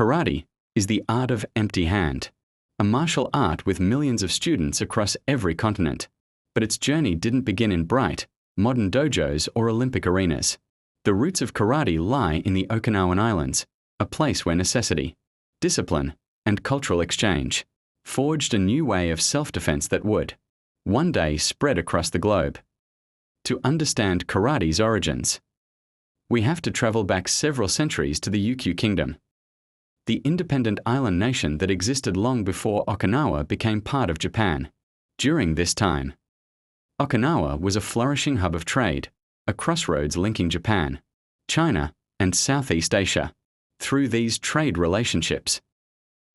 Karate is the art of empty hand, a martial art with millions of students across every continent. But its journey didn't begin in bright, modern dojos or Olympic arenas. The roots of karate lie in the Okinawan Islands, a place where necessity, discipline, and cultural exchange forged a new way of self-defense that would, one day, spread across the globe. To understand karate's origins, we have to travel back several centuries to the Ryukyu Kingdom, the independent island nation that existed long before Okinawa became part of Japan. During this time, Okinawa was a flourishing hub of trade, a crossroads linking Japan, China, and Southeast Asia. Through these trade relationships,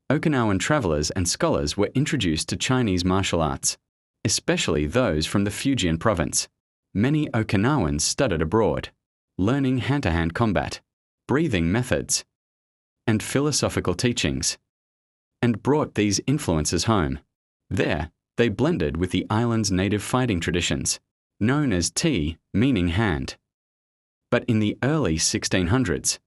Okinawan travelers and scholars were introduced to Chinese martial arts, especially those from the Fujian province. Many Okinawans studied abroad, learning hand-to-hand combat, breathing methods, and philosophical teachings, and brought these influences home. There, they blended with the island's native fighting traditions, known as ti, meaning hand. But in the early 1600s,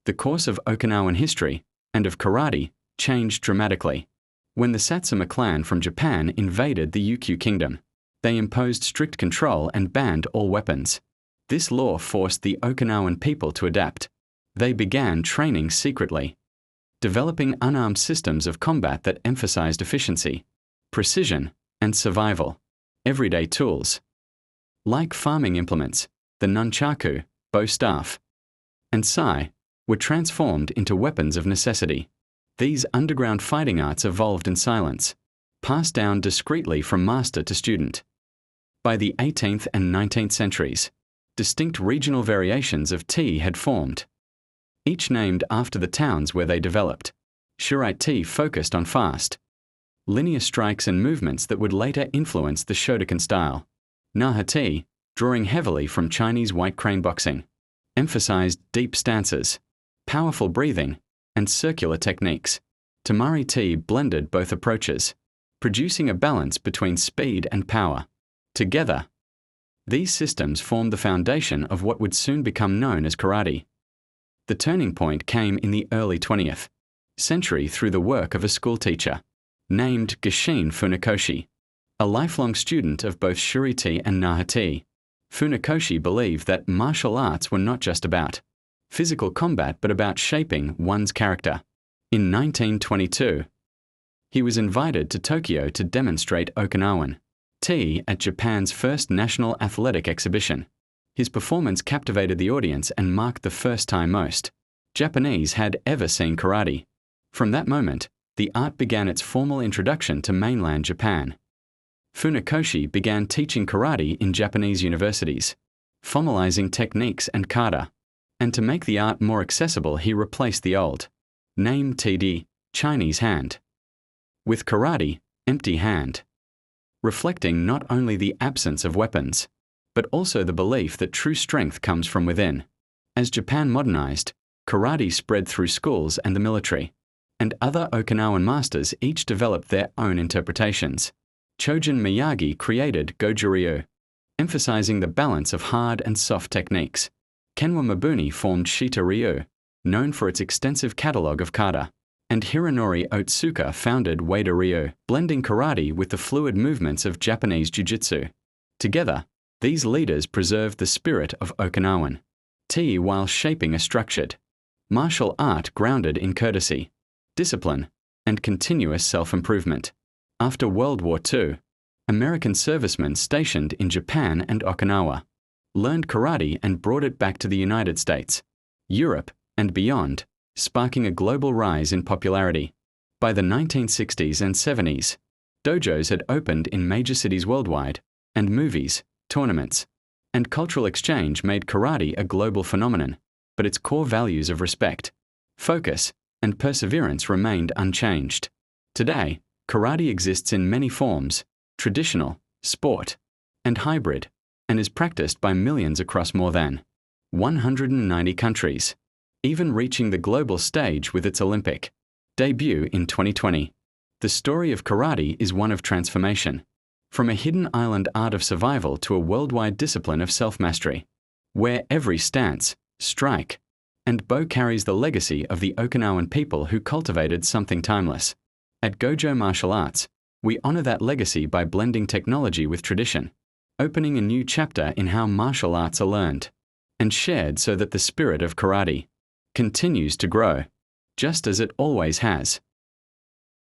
the course of Okinawan history and of karate changed dramatically. When the Satsuma clan from Japan invaded the Ryukyu Kingdom, they imposed strict control and banned all weapons. This law forced the Okinawan people to adapt. They began training secretly, developing unarmed systems of combat that emphasized efficiency, precision, and survival. Everyday tools, like farming implements, the nunchaku, bow staff, and sai, were transformed into weapons of necessity. These underground fighting arts evolved in silence, passed down discreetly from master to student. By the 18th and 19th centuries, distinct regional variations of ti had formed, each named after the towns where they developed. Shurite ti focused on fast, linear strikes and movements that would later influence the Shotokan style. Naha ti, drawing heavily from Chinese white crane boxing, emphasized deep stances, powerful breathing, and circular techniques. Tamari ti blended both approaches, producing a balance between speed and power. Together, these systems formed the foundation of what would soon become known as karate. The turning point came in the early 20th century through the work of a schoolteacher named Gishin Funakoshi, a lifelong student of both Shuri-ti and Naha-ti. Funakoshi believed that martial arts were not just about physical combat but about shaping one's character. In 1922, he was invited to Tokyo to demonstrate Okinawan ti at Japan's first national athletic exhibition. His performance captivated the audience and marked the first time most Japanese had ever seen karate. From that moment, the art began its formal introduction to mainland Japan. Funakoshi began teaching karate in Japanese universities, formalizing techniques and kata, and to make the art more accessible he replaced the old name TD, Chinese hand, with karate, empty hand, reflecting not only the absence of weapons, but also the belief that true strength comes from within. As Japan modernized, karate spread through schools and the military, and other Okinawan masters each developed their own interpretations. Chojun Miyagi created Goju-ryu, emphasizing the balance of hard and soft techniques. Kenwa Mabuni formed Shita-ryu, known for its extensive catalog of kata, and Hironori Otsuka founded Wada-ryu, blending karate with the fluid movements of Japanese jiu-jitsu. Together, these leaders preserved the spirit of Okinawan ti while shaping a structured martial art grounded in courtesy, discipline, and continuous self-improvement. After World War II, American servicemen stationed in Japan and Okinawa learned karate and brought it back to the United States, Europe, and beyond, sparking a global rise in popularity. By the 1960s and 70s, dojos had opened in major cities worldwide, and movies, tournaments, and cultural exchange made karate a global phenomenon, but its core values of respect, focus, and perseverance remained unchanged. Today, karate exists in many forms, traditional, sport, and hybrid, and is practiced by millions across more than 190 countries, even reaching the global stage with its Olympic debut in 2020. The story of karate is one of transformation, from a hidden island art of survival to a worldwide discipline of self-mastery, where every stance, strike, And Bo carries the legacy of the Okinawan people who cultivated something timeless. At Gojo Martial Arts, we honor that legacy by blending technology with tradition, opening a new chapter in how martial arts are learned and shared so that the spirit of karate continues to grow, just as it always has.